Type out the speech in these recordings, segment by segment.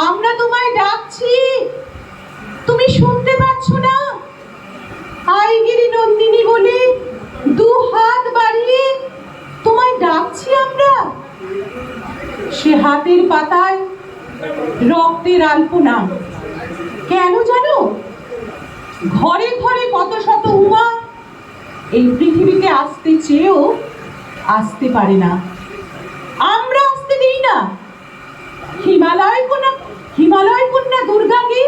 আমরা তোমায় ডাকছি, তুমি শুনতে পাচ্ছ না? আইগিরি নন্দিনী বলে দু হাত বাড়িয়ে তোমায় ডাকছি আমরা। সে হাতের পাতায় রক্তের আলপনা। কেন জানো? ঘরে ঘরে কত শত উমা এই পৃথিবীতে আসতে চেয়েও আসতে পারে না। আমরা আসতে দিই না। হিমালয় কন্যা দুর্গাকে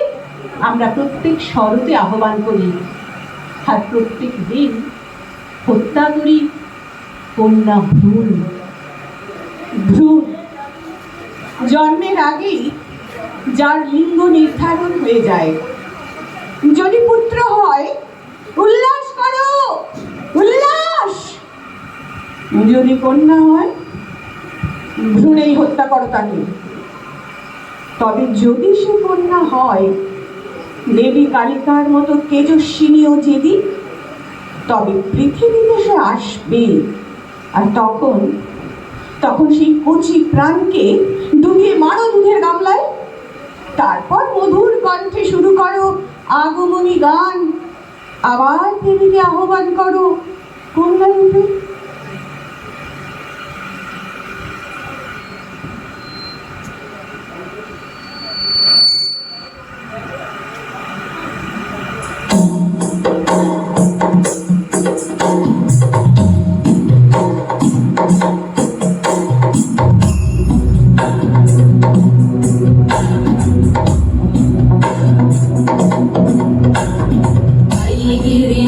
আমরা প্রত্যেক শরতে আহ্বান করি, আর প্রত্যেক দিন হত্যা করি কন্যা ভ্রূণ। জন্মের আগেই যার লিঙ্গ নির্ধারণ হয়ে যায়। যদি পুত্র হয় উল্লাস করো, উল্লাস। যদি কন্যা হয় ভ্রূণেই হত্যা করো তাকে। তবে যদি সে কন্যা হয় দেবী কালিকার মতো তেজস্বিনী ও জেদি, তবে পৃথিবীতে সে আসবে। আর তখন সেই কচি প্রাণকে ডুবিয়ে মারো দুধের গামলায়। তারপর মধুর কণ্ঠে শুরু করো আগমনী গান। আবার দেবীকে আহ্বান করো কন্যা রূপে।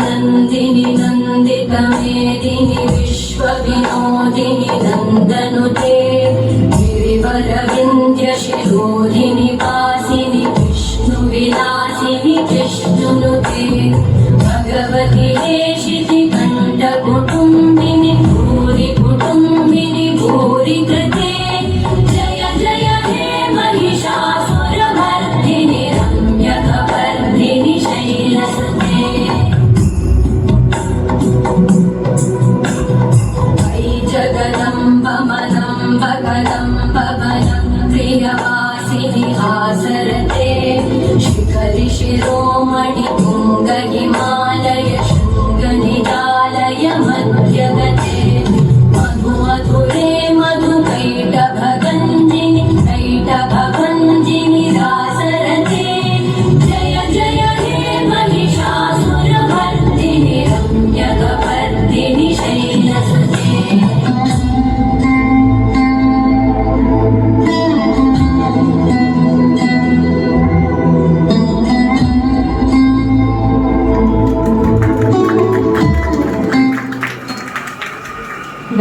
नंदिनी नंदित मेदिनी विश्व विनोदिनी नंदनुते गिरिवर विंध्य शिरोधिनी वासिनी विष्णु विलासिनी विष्णुनुते भगवती हेशिति कंठ कुटुंबिनी भूरि कुटुंबिनी भूरि कृते जय जय हे महिषासुरमर्दिनी रम्यकवर्धिनी शैलसुते जगदम्ब मदम्ब कदम्ब वनं प्रियवासिनि आसरते शिखरि शिरोमणि तुङ्ग हिमालय शृङ्गनिदालय मध्यगते मधु मधुरे मधुकैटभगञ्जिनि कैटभभञ्जिनि रासरते जय जय हे महिषासुरमर्दिनि रम्यकवर्धिनि शैलसुते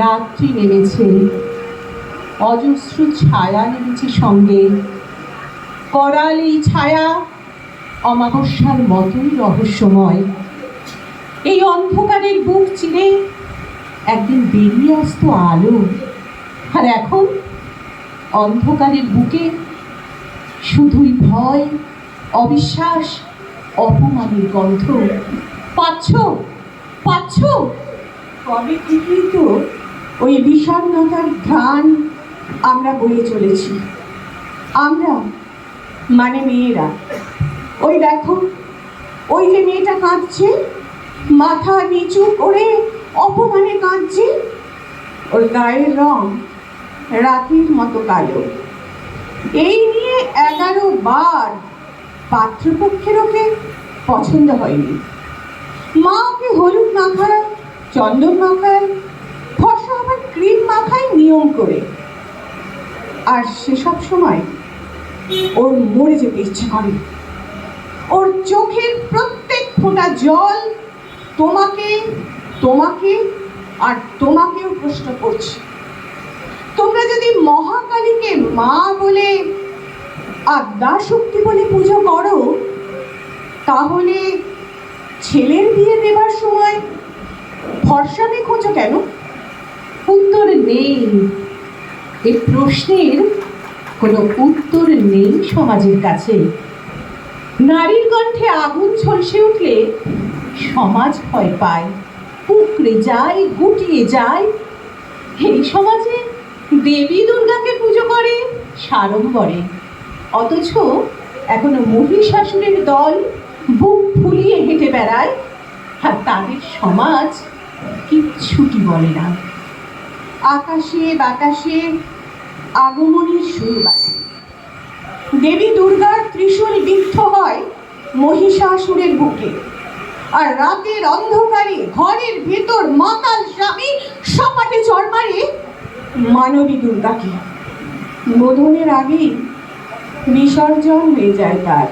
রাত্রি নেমেছে, অজস্র ছায়া নেমেছে সঙ্গে। করাল এই ছায়া অমাবস্যার মতোই রহস্যময়। এই অন্ধকারের বুক চিরে একদিন বেরিয়ে আসতো আলো। আর এখন অন্ধকারের বুকে শুধুই ভয়, অবিশ্বাস, অপমানের গন্ধ। পাচ্ছ পাচ্ছ? কবে থেকেই তো ওই বিষণ্ণতার ঘ্রাণ আমরা বয়ে চলেছি। আমরা মানে মেয়েরা। ওই দেখো, ওই যে মেয়েটা কাঁদছে, মাথা নিচু করে অপমানে কাঁদছে। ওর গায়ের রং রাতির মতো কালো। এই নিয়ে 11 বার পাত্রপক্ষের ওকে পছন্দ হয়নি। মা ওকে হলুদ মাখায়, চন্দন মাখায়, ফর্সা আবার ক্রিম মাখায় নিয়ম করে। আর সেসব সময় ওর মরে যেতে ইচ্ছে করে। ওর চোখের প্রত্যেক ফোঁটা জল তোমাকে তোমাকে আর তোমাকেও প্রশ্ন করছে। তোমরা যদি মহাকালীকে মা বলে আদ্যা শক্তি বলে পুজো করো, তাহলে ছেলের বিয়ে দেবার সময় ফর্সামে খোঁজো কেন? উত্তর নেই। এই প্রশ্নের কোনো উত্তর নেই সমাজের কাছে। নারীর কণ্ঠে আগুন ঝলসে উঠলে সমাজ ভয় পায়, কুঁকড়ে যায়, গুটিয়ে যায়। এই সমাজে দেবী দুর্গাকে পুজো করে সাড়ম্বরে, অথচ এখনো মহিষাসুরের দল বুক ফুলিয়ে হেঁটে বেড়ায়, আর তাদের সমাজ কিচ্ছুটি বলে না। আকাশে বাতাসে আগমনীর সুর বাজে। দেবী দুর্গার ত্রিশূল বিদ্ধ হয় মহিষাসুরের বুকে, আর রাতের অন্ধকারে ঘরের ভেতর মাতাল স্বামী সপাটে চড় মারে মানবী দুর্গাকে। বোধনের আগেই বিসর্জন হয়ে যায় তার।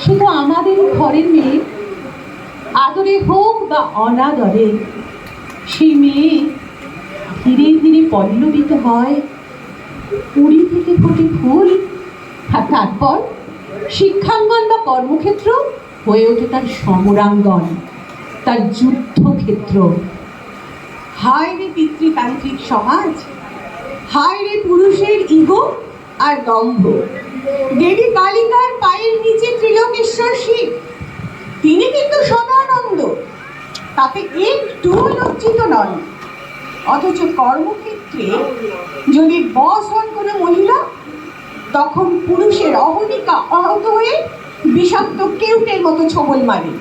সে তো আমাদের ঘরের মেয়ে। আদরে হোক বা অনাদরে, সেই মেয়ে ধীরে ধীরে পল্লবিত হয়, কুড়ি থেকে ফোটে ফুল, আর তারপর শিক্ষাঙ্গন বা কর্মক্ষেত্র হয়ে ওঠে তার সমরাঙ্গন, তার যুদ্ধক্ষেত্র। হায় রে পিতৃতান্ত্রিক সমাজ, হায় রে পুরুষের ইগো আর দম্ভ। দেবী কালিকার পায়ের নিচে ত্রিলোকেশ্বর শিব, তিনি কিন্তু সদানন্দ, তাতে একটু লজ্জিত নন। অথচ কর্মক্ষেত্রে যদি বস হন কোনো মহিলা, তখন পুরুষের অহমিকা আহত হয়ে বিষাক্ত কেউটের মতো ছোবল মারে।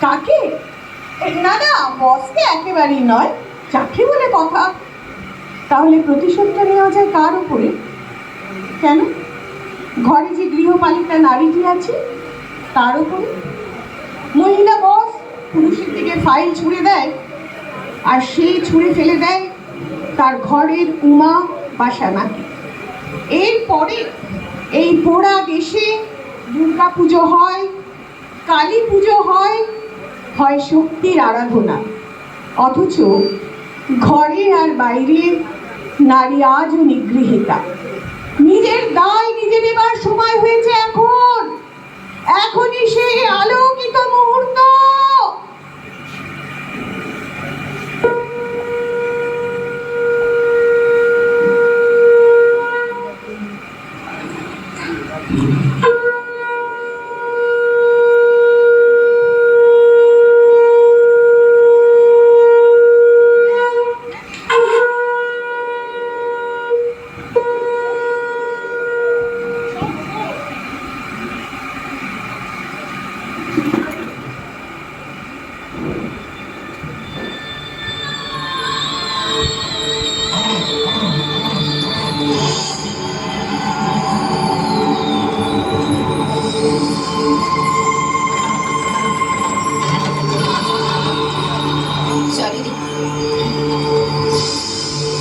কাকে? না না, বসকে একেবারেই নয়, চাকরি বলে কথা। তাহলে প্রতিশোধটা নেওয়া যায় কার উপরে? কেন, ঘরে যে গৃহপালিকা নারীটি আছে তার উপরে? মহিলা বস পুরুষের দিকে ফাইল ছুঁড়ে দেয়, আর সে ছুঁড়ে ফেলে দেয় তার ঘরের উমা বা শ্যামাকে। এরপরে এই পোড়া দেশে দুর্গা পুজো হয়, কালী পুজো হয়, হয় শক্তির আরাধনা। অথচ ঘরে আর বাইরে নারী আজও নিগৃহীতা। নিজের দায় নিজে নেবার সময় হয়েছে এখন। এখনই সেই আলোকিত মুহূর্ত।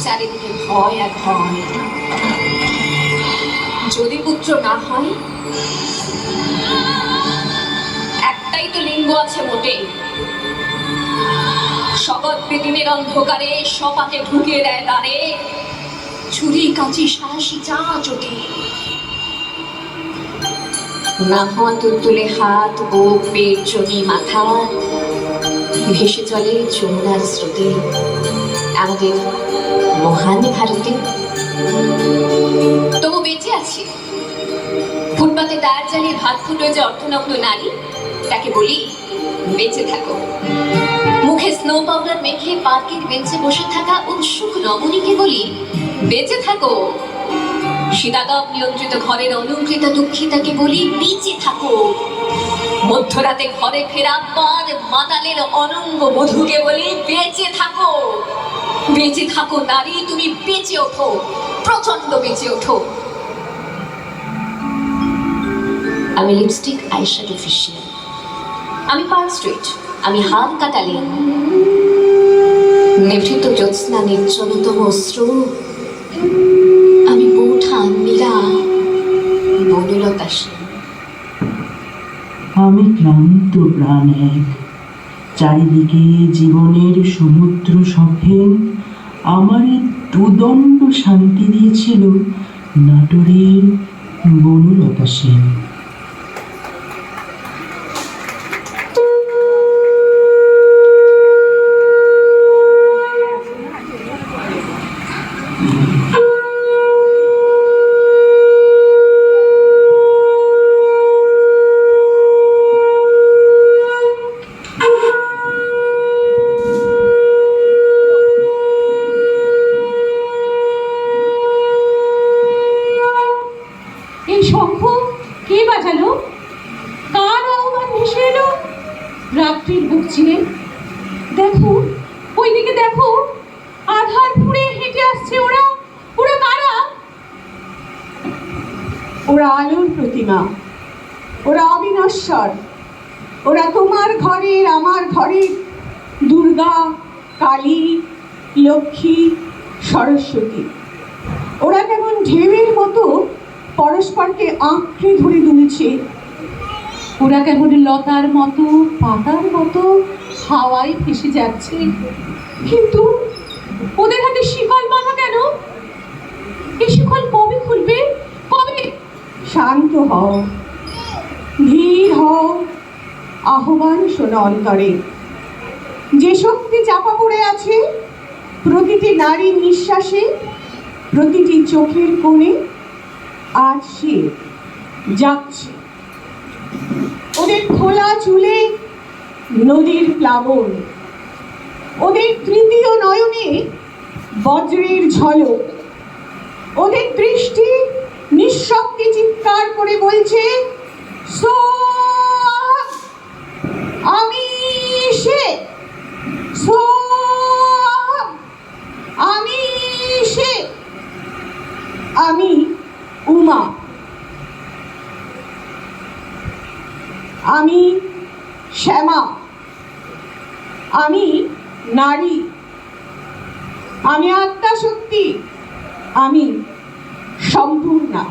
চারিদিকে ভয় আর ভয়। যদি পুত্র না হয়, একটাই তো লিঙ্গ আছে মোটে। শপথ বেদিনের অন্ধকারে সপাকে ঢুকিয়ে দেয় দ্বারে, ছুরি কাঁচি সাহসী চা চটে। না হওয়া তুলে হাত, বুক, পেট, চনি, মাথা ভেসে চলে যমুনার স্রোতে আমাদের মহান ভারতে। তবু বেঁচে আছে ফুটপাতে দাঁড় জ্বালিয়ে ভাত ফুটো যে অর্থনগ্ন নারী, তাকে বলি বেঁচে থাকো। মুখে স্নো পাউডার মেখে পার্কের বেঞ্চে বসে থাকা উৎসুক রমণীকে বলি বেঁচে থাকো। শীতাতপ নিয়ন্ত্রিত ঘরের অলঙ্কৃত দুঃখিতাকে বলি বেঁচে থাকো। মধ্যরাতে ঘরে ফেরা পার মাতালের অনঙ্গ বধূকে বলি বেঁচে থাকো। বেঁচে থাকো নারী, তুমি বেঁচে ওঠো, প্রচন্ড বেঁচে ওঠো। আমি লিপস্টিক, আইশ্যাডো, ফেশিয়াল, আমি পার্ক স্ট্রিট, আমি হাত কাটালি, নিভৃত জ্যোৎস্না, নির্জনতম অশ্রু, আমি বৌঠান, মীরা, বনলতা সেন। আমি ক্লান্ত প্রাণ এক, চারিদিকে জীবনের সমুদ্র সফেন। আমারে দুদণ্ড শান্তি দিয়েছিল নাটোরের বনলতা সেন। এই শঙ্খ কে বাজালো? কার আহ্বান ভেসে এলো রাত্রির বুক চিরে? দেখো, ওইদিকে দেখো, আধার পুড়ে হেঁটে আসছে ওরা। ওরা কারা? ওরা আলোর প্রতিমা, ওরা অবিনশ্বর, ওরা তোমার ঘরের আমার ঘরের দুর্গা, কালী, লক্ষ্মী, সরস্বতী। ওরা কেমন ঢেউয়ের মতো পরস্পরকে আঁকড়ে ধরে দুলছে। ওরা কেমন লতার মতো, পাতার মতো হাওয়ায় ভেসে যাচ্ছে। কিন্তু ওদের হাতে শিকল বাঁধা কেন? এই শিকল কবে খুলবে? কবে? শান্ত হও, ধীর হও, আহ্বান শোনো অন্তরে। যে শক্তি চাপা পড়ে আছে প্রতিটি নারীর নিঃশ্বাসে, প্রতিটি চোখের কোণে, আজ সে যাচ্ছে। ওদের খোলা চুলে নদীর প্লাবন, ওদের তৃতীয় নয়নে বজ্রের ঝলক, ওদের দৃষ্টি নিঃশব্দে চিৎকার করে বলছে, আমি সে। আমি শ্যামা, আমি নারী, আমি আত্মা শক্তি, আমি সম্পূর্ণা।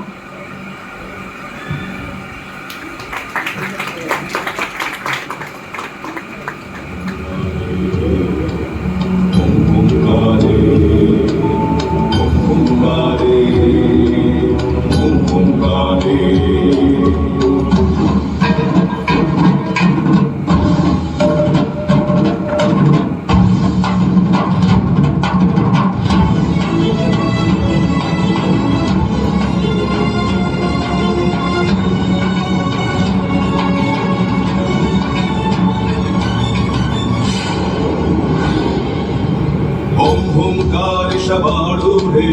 शबारूढे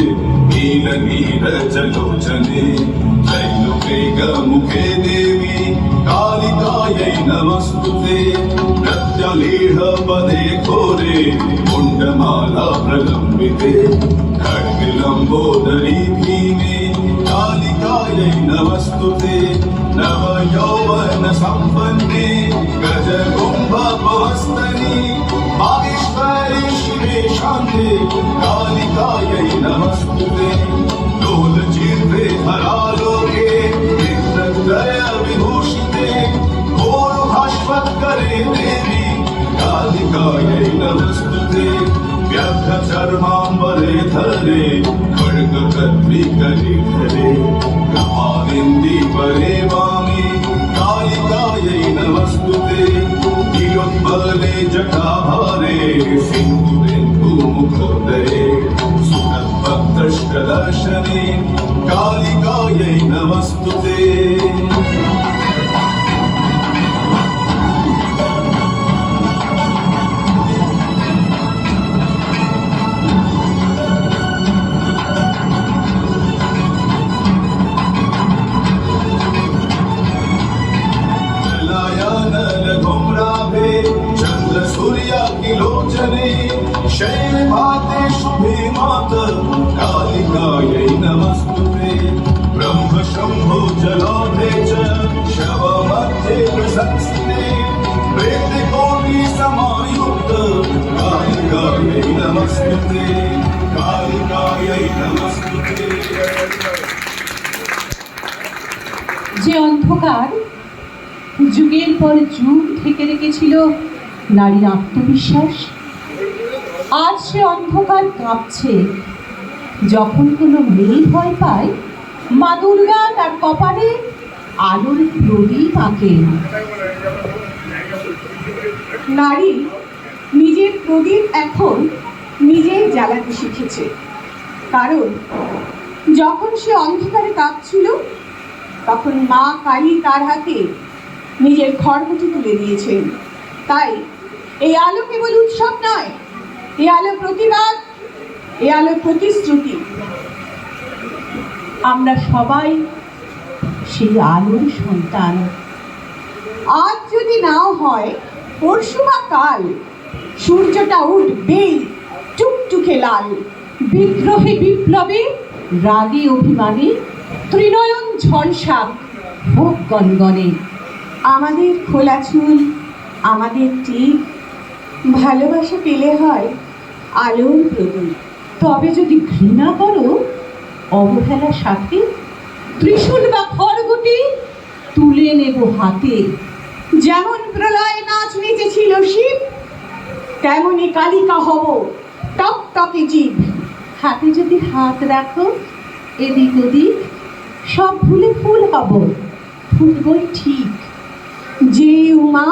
नील नील जलोचने त्रैलोक्यमुखे देवी कालिकायै नमस्तुते प्रत्यलीढ पदे घोरे कुण्डमाला प्रलम्बिते खड्गलम्बोदरी भीमे कालिकायै नमस्तुते नव यौवन सम्पन्ने गजकुम्भपवस्तनि माहेश्वरी शिवे शान्ते कालिकायै नमस्तुते लोलचित्रे धरालोके नेत्रत्रय विभूषिते घोरभास्वत्करे देवी कालिकायै नमस्तुते व्यर्थचर्माम्बरे धरे खड्गकर्त्रिकरे धरे कपालिन्दीपरे वामे कालिकायै नमस्तुते नीलोत्पले जटाभारे सिन्दूरेन्दुमुखोदये सुखद्भक्तष्टदर्शने कालिकायै नमस्तुते। शैलभाते शुभे मात कालिकायै नमस्तुते ब्रह्म शम्भो जलाधे च शवमध्ये प्रशंसिते प्रेतकोटि समायुक्त कालिकायै नमस्तुते कालिकायै नमस्तुते। যে অন্ধকার যুগের পর যুগ ঢেকে রেখেছিল নারীর আত্মবিশ্বাস, আজ সে অন্ধকার কাঁপছে। যখন কোনো মেয়ে ভয় পায়, মা দুর্গা তার কপালে আলোর প্রদীপ আঁকেন। নারী নিজের প্রদীপ এখন নিজেই জ্বালাতে শিখেছে, কারণ যখন সে অন্ধকারে কাঁপছিল তখন মা কালী তার হাতে নিজের খড়কুটি তুলে দিয়েছেন। তাই এই আলো কেবল উৎসব নয়, এ আলো প্রতিবাদ, এ আলো প্রতিশ্রুতি। আমরা সবাই সেই আলোর সন্তান। আজ যদি নাও হয়, পরশু বা কাল সূর্যটা উঠবেই টুকটুকে লাল। বিদ্রোহে বিপ্লবে রাগে অভিমানে ত্রিনয়ন ঝলসা হোক গনগনে। আমাদের খোলা চুল, আমাদের টিপ, ভালোবাসা পেলে হয় আলোর প্রদীপ। তবে যদি ঘৃণা করো, অবহেলার সাথে ত্রিশূল বা খড়গুটি তুলে নেব হাতে। যেমন প্রলয় নাচ নেচেছিল শিব, তেমনি কালিকা হব টকটকে জীব। হাতে যদি হাত রাখো এদিক ওদিক, সব ভুলে ফুল হব, ফুটবই ঠিক। যে উমা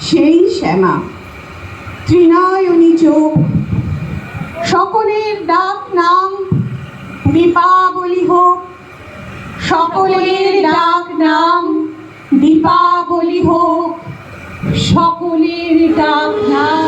সেই শ্যামা, ত্রিনয়নী চোখ, সকলের ডাক নাম দীপাবলি হোক, সকলের ডাক নাম দীপাবলি হোক, সকলের ডাক নাম